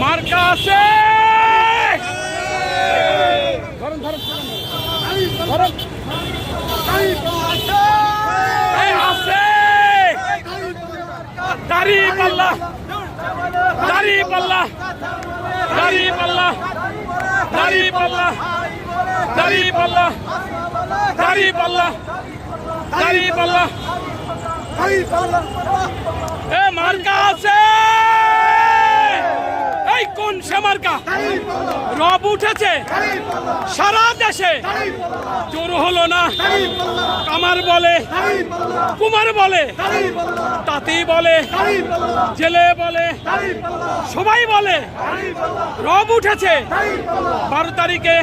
মার্কা আছে। দাঁড়িপাল্লা দাঁড়িপাল্লা দাঁড়িপাল্লা দাঁড়িপাল্লা দাঁড়িপাল্লা দাঁড়িপাল্লা দাঁড়িপাল্লা এ মার্কা আছে। এই কোন সে মার্কা? রব উঠেছে সারা দেশে। জোর হলো না। কামার বলে, কুমার বলে, তাঁতি বলে, জেলে বলে, সবাই বলে রব উঠেছে। 12 তারিখে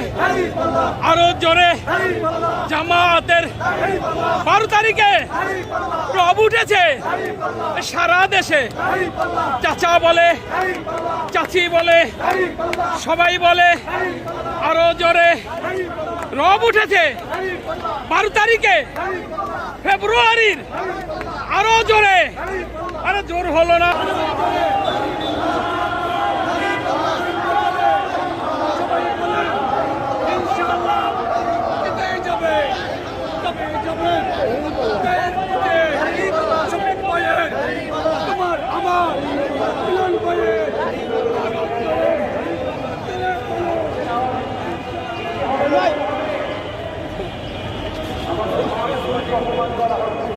আরো জোরে জামাতের 12 তারিখে রব উঠেছে সারা দেশে। চাচা বলে, চাচি বলে, সবাই বলে আরো জোরে রব উঠেছে 12 তারিখে ফেব্রুয়ারির। আরো জোরে। আরে জোর হলো না।